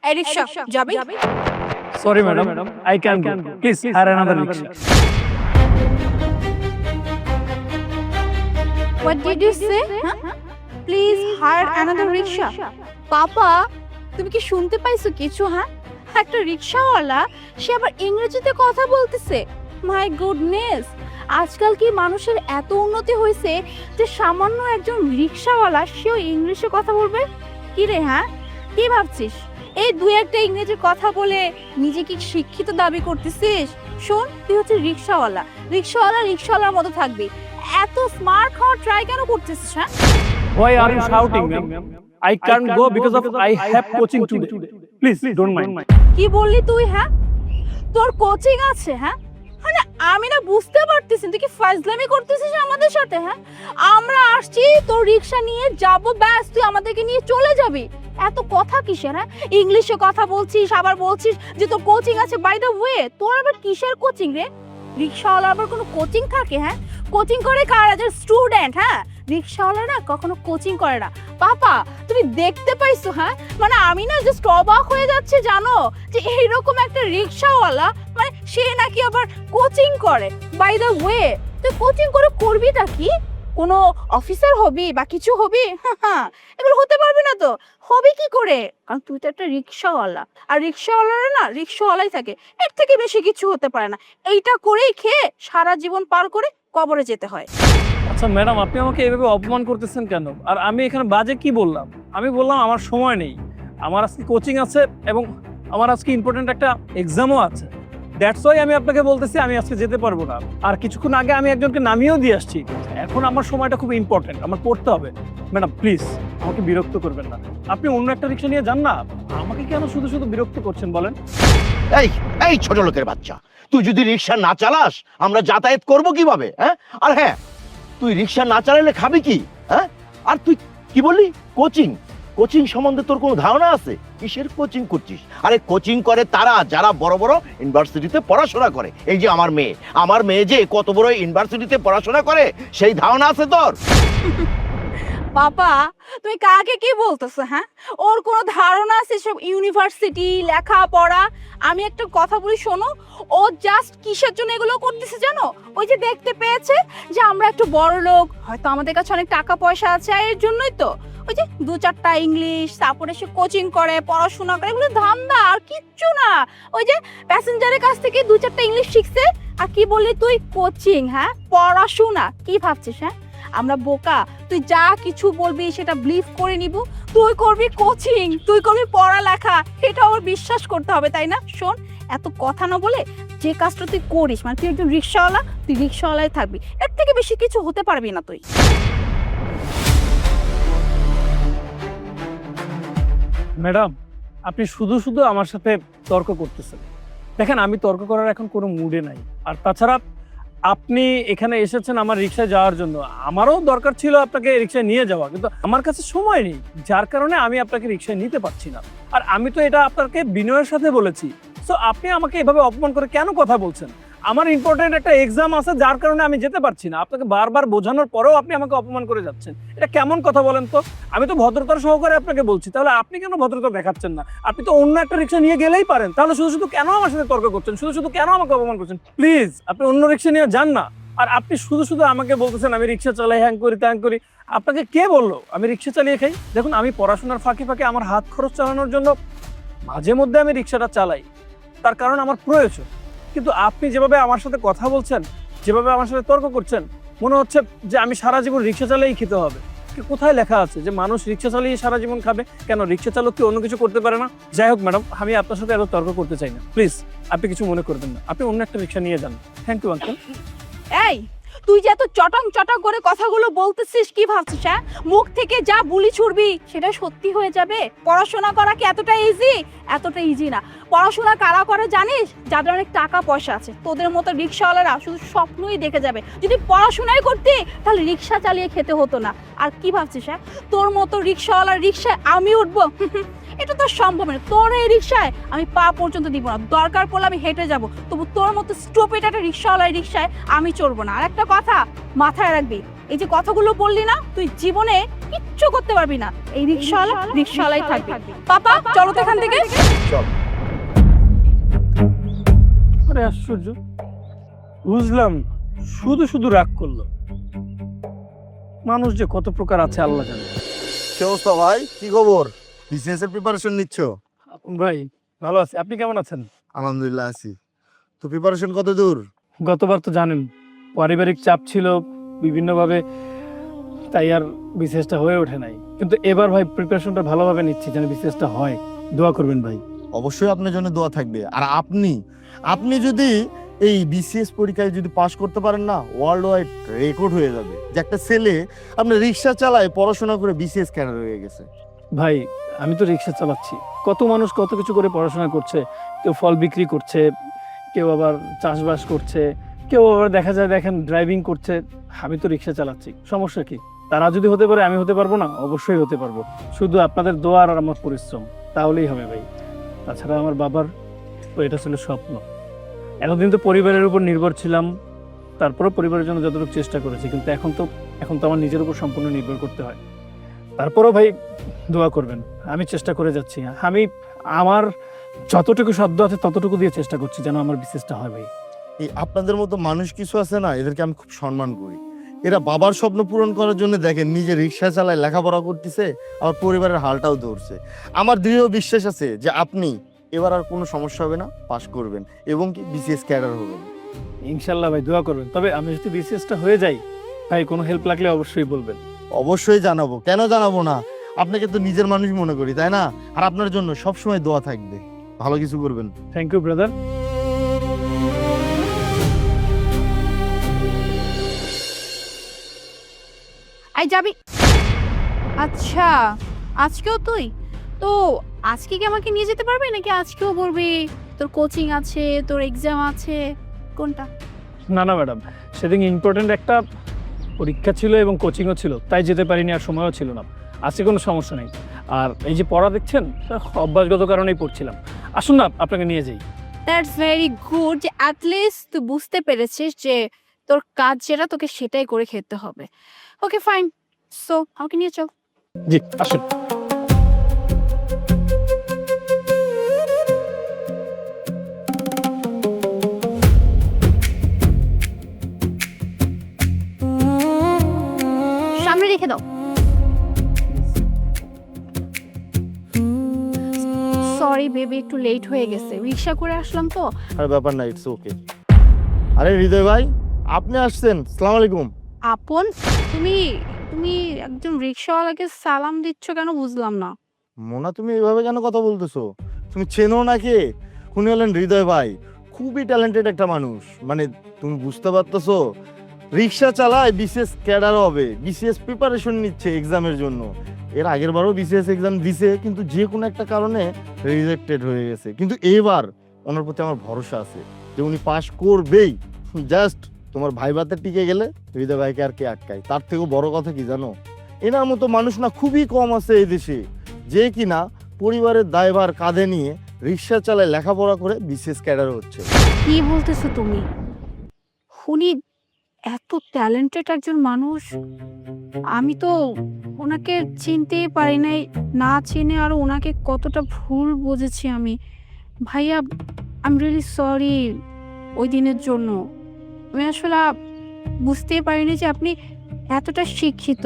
এই রিকশা যাবে? Sorry, madam. I can go. Please hire another rickshaw. What did you say? Please hire another rickshaw. পাপা, তুমি কি শুনতে পাইছো কিছু? একটা রিকশাওয়ালা সে আবার ইংরেজিতে কথা বলতেছে। মাই গুডনেস, আজকাল কি মানুষের এত উন্নতি হয়েছে যে সামান্য একজন রিকশাওয়ালা সেও ইংলিশে কথা বলবে? কি রে, কি ভাবছিস? এই দুই একটা ইংরেজি কথা বলে নিজে কি শিক্ষিত দাবি করতেছিস? শোন, তুই হচ্ছে রিকশাওয়ালা, রিকশাওয়ালার মতো থাকবি। এত স্মার্ট হওয়ার ট্রাই কেন করতেছিস? Why are you shouting, ma'am? I can't go because of I have coaching today. Please don't mind. কি বললি তুই? তোর কোচিং আছে? মানে আমি না বুঝতে পারতেছি তুই কি ফাজলামি করতেছিস আমাদের সাথে? আমরা আসছি তোর রিকশা নিয়ে যাব, ব্যাস তুই আমাদেরকে নিয়ে চলে যাবি। এত কথা কিসের? ইংলিশে কথা বলছিস, আবার বলছিস যে তোর কোচিং আছে। বাই দ্য ওয়ে, তোর আবার কিসের কোচিং রে? রিকশাওয়ালা আবার কোনো কোচিং থাকে? কোচিং করে কারা? যে স্টুডেন্ট। রিকশাওয়ালারা কখনো কোচিং করে না। পাপা, তুমি দেখতে পাইছো? মানে আমি না জাস্ট অবাক হয়ে যাচ্ছে জানো, যে এইরকম একটা রিকশাওয়ালা মানে সে নাকি আবার কোচিং করে। বাই দ্য ওয়ে, তুই কোচিং করে করবিটা কি? কোনো অফিসার হবি বা কিছু হবি? এগুলো হতে পারবি না তো। হবি কি করে? কারণ তুই তো একটা রিকশাওয়ালা, আর রিকশাওয়ালারা না রিকশাওয়ালাই থাকে, এর থেকে বেশি কিছু হতে পারে না। এইটা করেই খেয়ে সারা জীবন পার করে কবরে যেতে হয়। আচ্ছা ম্যাডাম, আপনি আমাকে এভাবে অপমান করতেছেন কেন? আর আমি এখানে বাজে কি বললাম? আমি বললাম আমার সময় নেই, আমার আজকে কোচিং আছে এবং আমার আজকে ইম্পর্টেন্ট একটা এক্সামও আছে। দ্যাটস ওয়াই আমি আপনাকে বলতেছি আমি আজকে যেতে পারবো না। আর কিছুক্ষণ আগে আমি একজনকে নামিয়েও দিয়ে আসছি। এখন আমার সময়টা খুব ইম্পর্টেন্ট, আমার পড়তে হবে। ম্যাডাম প্লিজ আমাকে বিরক্ত করবেন না, আপনি অন্য একটা রিক্সা নিয়ে যান না। আমাকে কেন শুধু শুধু বিরক্ত করছেন বলেন? এই এই ছোট লোকের বাচ্চা, তুই যদি রিক্সা না চালাস আমরা যাতায়াত করব কিভাবে? আর তুই রিক্সা না চালালে খাবি কি? আর তুই কি বললি কোচিং? কোচিং সম্বন্ধে তোর কোনো ধারণা আছে? কিসের কোচিং করছিস? আরে কোচিং করে তারা যারা বড় বড় ইউনিভার্সিটিতে পড়াশোনা করে। এই যে আমার মেয়ে যে কত বড় ইউনিভার্সিটিতে পড়াশোনা করে সেই ধারণা আছে তোর? বাবা, তুমি কাকে কি বলতেছো? ওর কোনো ধারণা আছে সব ইউনিভার্সিটি লেখাপড়া? আমি একটা কথা বলি শোনো, ও জাস্ট কিসের জন্য এগুলো করতেছে জানো? ওই যে দেখতে পেয়েছে যে আমরা একটু বড় লোক, হয়তো আমাদের কাছে অনেক টাকা পয়সা আছে, এর জন্যই তো ওই যে 2-4টা ইংলিশ, তারপরে সে কোচিং করে, পড়াশোনা করে, এগুলো ধান্দা আর কিচ্ছু না। ওই যে প্যাসেঞ্জারের কাছ থেকে 2-4টা ইংলিশ শিখছে। আর কি বললি তুই? কোচিং? পড়াশোনা? কি ভাবছিস? আমরা বোকা? তুই যা কিছু বলবি সেটা বিলিভ করে নিব। তুই করবি কোচিং, তুই করবি পড়ালেখা, এটা ওর বিশ্বাস করতে হবে, তাই না? শোন, এত কথা না বলে যে কাজটা তুই করিস, মানে তুই একজন রিকশাওয়ালা, তুই রিকশাওয়ালাই থাকবি, এর থেকে বেশি কিছু হতে পারবি না তুই। ম্যাডাম আপনি শুধু শুধু আমার সাথে তর্ক করতেছেন। দেখেন আমি তর্ক করার এখন কোনো মুডে নাই। আর তাছাড়া আপনি এখানে এসেছেন আমার রিক্সায় যাওয়ার জন্য, আমারও দরকার ছিল আপনাকে রিক্সায় নিয়ে যাওয়া, কিন্তু আমার কাছে সময় নেই, যার কারণে আমি আপনাকে রিক্সায় নিতে পারছি না। আর আমি তো এটা আপনাকে বিনয়ের সাথে বলেছি। সো আপনি আমাকে এভাবে অপমান করে কেন কথা বলছেন? আমার ইম্পর্টেন্ট একটা এক্সাম আছে যার কারণে আমি যেতে পারছি না। আপনাকে বারবার বোঝানোর পরেও আপনি আমাকে অপমান করে যাচ্ছেন, এটা কেমন কথা বলেন তো? আমি তো ভদ্রতার সহকারে আপনাকে বলছি, তাহলে আপনি কেন ভদ্রতা দেখাচ্ছেন না? আপনি তো অন্য একটা রিক্সা নিয়ে গেলেই পারেন, তাহলে শুধু শুধু কেন আমার সাথে তর্ক করছেন? শুধু শুধু কেন আমাকে অপমান করছেন? প্লিজ আপনি অন্য রিক্সা নিয়ে যান না। আর আপনি শুধু শুধু আমাকে বলতেছেন আমি রিক্সা চালাই, হ্যাং করি ত্যাং করি। আপনাকে কে বললো আমি রিক্সা চালিয়ে খাই? দেখুন আমি পড়াশোনার ফাঁকে ফাঁকে আমার হাত খরচ চালানোর জন্য মাঝে মধ্যে আমি রিক্সাটা চালাই, তার কারণ আমার প্রয়োজন। কিন্তু আপনি যেভাবে আমার সাথে কথা বলছেন, যেভাবে আমার সাথে তর্ক করছেন, মনে হচ্ছে যে আমি সারা জীবন রিক্সা চালিয়েই খেতে হবে। কোথায় লেখা আছে যে মানুষ রিক্সা চালিয়ে সারা জীবন খাবে? কেন রিক্সা চালক কি অন্য কিছু করতে পারে না? যাই হোক ম্যাডাম, আমি আপনার সাথে এত তর্ক করতে চাই না, প্লিজ আপনি কিছু মনে করবেন না, আপনি অন্য একটা রিক্সা নিয়ে যান। Thank you uncle. এই তুই যে এত চটং চটং করে কথাগুলো বলতেছিস, কি ভাবছিস? মুখ থেকে যা বুলি ছুড়বি সেটা সত্যি হয়ে যাবে? পড়াশোনা করা কি এতটা ইজি? এতটা ইজি না। পড়াশোনা কারা করে জানিস? যাদের অনেক টাকা পয়সা আছে। তোদের মতো রিক্সাওয়ালারা শুধু স্বপ্নই দেখে যাবে। যদি পড়াশোনাই করতি তাহলে রিক্সা চালিয়ে খেতে হতো না। আর কি ভাবছিস? তোর মতো রিক্সাওয়ালার রিক্সায় আমি উঠবো? এটা তো সম্ভব না। তোর এই রিক্সায় আমি পা পর্যন্ত দিব না, দরকার পড়লে আমি হেঁটে যাব, তবু তোর মতো স্টুপিড একটা রিক্সাওয়ালার রিক্সায় আমি চড়বো না। আর একটা কথা মাথায় রাখবি, এই যে কথাগুলো বললি না, তুই জীবনে কিচ্ছু করতে পারবি না। এই রিক্সাওয়ালাই থাকবি। পাপা চলো তো এখান থেকে। চল। আরে আশ্চর্য, বুঝলাম শুধু শুধু রাগ করলো। মানুষ যে কত প্রকার আছে আল্লাহ জানে। কি অবস্থা ভাই, কি খবর? বিজনেস এর প্রিপারেশন নিচ্ছ? আপন ভাই ভালো আছে, আপনি কেমন আছেন? আলহামদুলিল্লাহ আছি। তো প্রিপারেশন কত দূর? গতবার তো জানেন পারিবারিক চাপ ছিল বিভিন্নভাবে, তাই আর বিসিএসটা হয়ে ওঠে নাই। কিন্তু এবার ভাই প্রিপারেশনটা ভালোভাবে নিচ্ছি যেন বিসিএসটা হয়। দোয়া করবেন ভাই। অবশ্যই আপনার জন্য দোয়া থাকবে। আর আপনি যদি এই বিসিএস পরীক্ষায় যদি পাশ করতে পারেন না, ওয়ার্ল্ড ওয়াইড রেকর্ড হয়ে যাবে যে একটা ছেলে আপনার রিক্সা চালায় পড়াশোনা করে বিসিএস ক্যাডার হয়ে গেছে। ভাই আমি তো রিক্সা চালাচ্ছি, কত মানুষ কত কিছু করে পড়াশোনা করছে, কেউ ফল বিক্রি করছে, কেউ আবার চাষবাস করছে, কেউ আবার দেখা যায় দেখেন ড্রাইভিং করছে। আমি তো রিক্সা চালাচ্ছি, সমস্যা কি? তারা যদি হতে পারে আমি হতে পারবো না? অবশ্যই হতে পারবো, শুধু আপনাদের দোয়া আর আমার পরিশ্রম তাহলেই হবে ভাই। তাছাড়া আমার বাবার তো এটা ছিল স্বপ্ন। এতদিন তো পরিবারের উপর নির্ভর ছিলাম, তারপরেও পরিবারের জন্য যতটুকু চেষ্টা করেছি, কিন্তু এখন তো আমার নিজের উপর সম্পূর্ণ নির্ভর করতে হয়। তারপরেও ভাই দোয়া করবেন, আমি চেষ্টা করে যাচ্ছি। আমি আমার যতটুকু শব্দ আছে ততটুকু দিয়ে চেষ্টা করছি যেন আমার বিশেষটা হয় ভাই। এই আপনাদের মতো মানুষ কিছু আছে না, এদেরকে আমি খুব সম্মান করি। এরা বাবার স্বপ্ন পূরণ করার জন্য দেখেন নিজে রিক্সা চালায় লেখাপড়া করতেছে, আমার পরিবারের হালটাও ধরছে। আমার দৃঢ় বিশ্বাস আছে যে আপনি এবার আর কোনো সমস্যা হবে না, পাশ করবেন এবং কি বিসিএস ক্যাডার হবেন ইনশাল্লাহ ভাই, দোয়া করবেন। তবে আমি যদি বিসিএসটা হয়ে যাই ভাই, কোনো হেল্প লাগলে অবশ্যই বলবেন। অবশ্যই জানাবো, কেন জানাবো না? আপনাকে তো নিজের মানুষ মনে করি, তাই না? আর আপনার জন্য সবসময় দোয়া থাকবে, ভালো কিছু করবেন। Thank you brother. আই যাবি? আচ্ছা, আজকেও তুই? তো আজকে কি আমাকে নিয়ে যেতে পারবি নাকি আজকেও বলবি তোর কোচিং আছে, তোর এক্সাম আছে? কোনটা? না না ম্যাডাম, সেদিন ইম্পর্টেন্ট একটা পরীক্ষা ছিল এবং কোচিংও ছিল, তাই যেতে পারিনি, আর সময়ও ছিল না। আজকে কোনো সমস্যা নেই। আর এই যে পড়া দেখছেন, অভ্যাসগত কারণেই পড়ছিলাম। আসুন না আপনাকে নিয়ে যাই। দ্যাটস ভেরি গুড যে অ্যাটলিস্ট তুই বুঝতে পেরেছিস যে তোর কাজ যেটা তোকে সেটাই করে খেতে হবে। ওকে ফাইন, সো আমাকে নিয়ে চল। জি আসুন। সামনে রেখে দাও। সরি বেবি, একটু লেট হয়ে গেছে, রিক্সা করে আসলাম তো। আর ব্যাপার না, ইটস ওকে। আরে হৃদয় ভাই, আপনি আসছেন? আসসালামু আলাইকুম। আপন, তুমি তুমি একজন রিক্সাওয়ালাকে সালাম দিচ্ছ কেন বুঝলাম না। মোনা, তুমি এইভাবে কেন কথা বলতেছো? তুমি চেনো না কে? উনি হলেন হৃদয় ভাই, খুবই ট্যালেন্টেড একটা মানুষ। মানে তুমি বুঝতে পারতেছো, রিক্সা চালায়, বিসিএস ক্যাডার হবে, বিসিএস প্রিপারেশন নিচ্ছে এক্সামের জন্য। এর আগের বারও বিসিএস এক্সাম দিছে, কিন্তু যে কোনো একটা কারণে রিজেক্টেড হয়ে গেছে। কিন্তু এবার ওনার প্রতি আমার ভরসা আছে যে উনি পাশ করবেই। জাস্ট তোমার ভাইভাতে টিকে গেলে হৃদয় ভাইকে আর কে আটকায়? তার থেকেও বড় কথা কি জানো, এনার মতো মানুষ না খুবই কম আছে এই দেশে, যে কিনা পরিবারের দায়ভার কাঁধে নিয়ে রিক্সা চালায়, লেখাপড়া করে বিসিএস ক্যাডার হচ্ছে। কি বলতেছো তুমি? উনি এত ট্যালেন্টেড একজন মানুষ, আমি তো ওনাকে চিনতেই পারি নাই। না চিনে আর ওনাকে কতটা ভুল বুঝেছি আমি। ভাইয়া, আই এম রিয়েলি সরি ওই দিনের জন্য। আমি আসলে বুঝতেই পারিনি যে আপনি এতটা শিক্ষিত।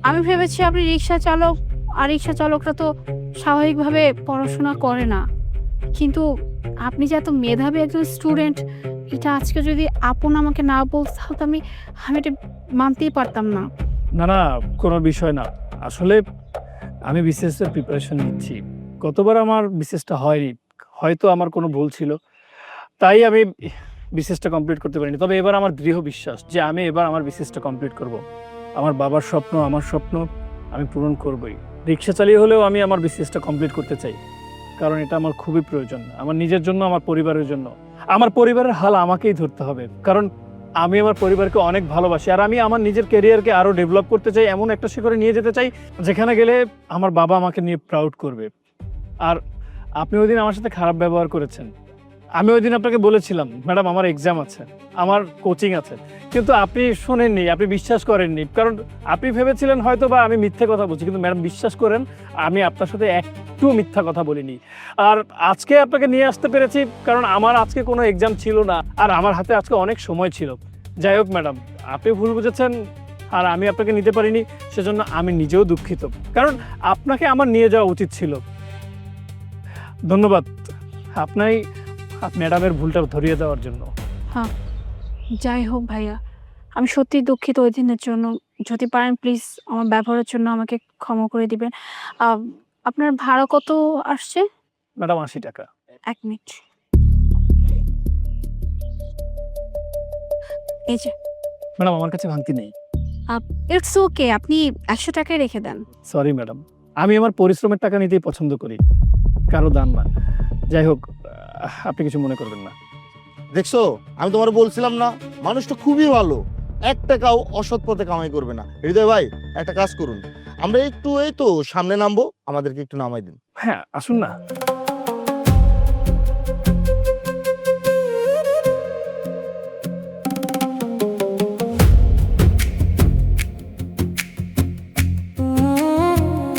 আমি ভেবেছি আপনি রিক্সা চালক, আর রিক্সা চালকরা তো স্বাভাবিকভাবে পড়াশোনা করে না। কিন্তু আপনি যে এত মেধাবী একজন স্টুডেন্ট, এটা আজকে যদি আপন আমাকে না বলতো তাহলে তো আমি এটা মানতেই পারতাম না। না না, কোনো বিষয় না। আসলে আমি বিসিএস এর প্রিপারেশন নিচ্ছি। গতবার আমার বিসিএসটা হয়নি, হয়তো আমার কোনো ভুল ছিল, তাই আমি বিসিএসটা কমপ্লিট করতে পারিনি। তবে এবার আমার দৃঢ় বিশ্বাস যে আমি এবার আমার বিসিএসটা কমপ্লিট করব। আমার বাবার স্বপ্ন, আমার স্বপ্ন আমি পূরণ করবই। রিক্সা চালিয়ে হলেও আমি আমার বিসিএসটা কমপ্লিট করতে চাই, কারণ এটা আমার খুবই প্রয়োজন। আমার নিজের জন্য, আমার পরিবারের জন্য। আমার পরিবারের হাল আমাকেই ধরতে হবে, কারণ আমি আমার পরিবারকে অনেক ভালোবাসি। আর আমি আমার নিজের ক্যারিয়ারকে আরও ডেভেলপ করতে চাই, এমন একটা শিখরে নিয়ে যেতে চাই যেখানে গেলে আমার বাবা আমাকে নিয়ে প্রাউড করবে। আর আপনি ওই দিন আমার সাথে খারাপ ব্যবহার করেছেন, আমি ওই দিন আপনাকে বলেছিলাম ম্যাডাম আমার এক্সাম আছে, আমার কোচিং আছে, কিন্তু আপনি শোনেননি, আপনি বিশ্বাস করেননি, কারণ আপনি ভেবেছিলেন হয়তো বা আমি মিথ্যে কথা বলছি, কিন্তু ম্যাডাম বিশ্বাস করেন আমি আপনার সাথে একটু মিথ্যা কথা বলিনি। আর আজকে আপনাকে নিয়ে আসতে পেরেছি কারণ আমার আজকে কোনো এক্সাম ছিল না, আর আমার হাতে আজকে অনেক সময় ছিল। যাই হোক ম্যাডাম, আপনি ভুল বুঝেছেন আর আমি আপনাকে নিতে পারিনি, সেজন্য আমি নিজেও দুঃখিত, কারণ আপনাকে আমার নিয়ে যাওয়া উচিত ছিল। ধন্যবাদ আপনাই ম্যাডামের ভুলটা ধরিয়ে দেওয়ার জন্য। যাই হোক ভাইয়া, আমি সত্যি দুঃখিত ওই দিনের জন্য। যদি পারেন প্লিজ আমার ব্যবহারের জন্য আমাকে ক্ষমা করে দিবেন। আপনার ভাড়া কত আসছে? ম্যাডাম 80 টাকা। 1 মিনিট। এই যে। ম্যাডাম আমার কাছে ভাঙতি নেই। ইটস ওকে, আপনি 100 টাকায় রেখে দেন। সরি ম্যাডাম, আমি আমার পরিশ্রমের টাকা নিতেই পছন্দ করি, কারো দান না। যাই হোক, আপনি কিছু মনে করবেন না। দেখছো, আমি তোমার বলছিলাম না, মানুষটা খুবই ভালো, 1 টাকাও অসৎ পথে কামাই করবে না। হৃদয় ভাই, একটা কাজ করুন, আমরা একটু এই তো সামনে নামবো, আমাদেরকে একটু নামাই দিন। হ্যাঁ আসুন না।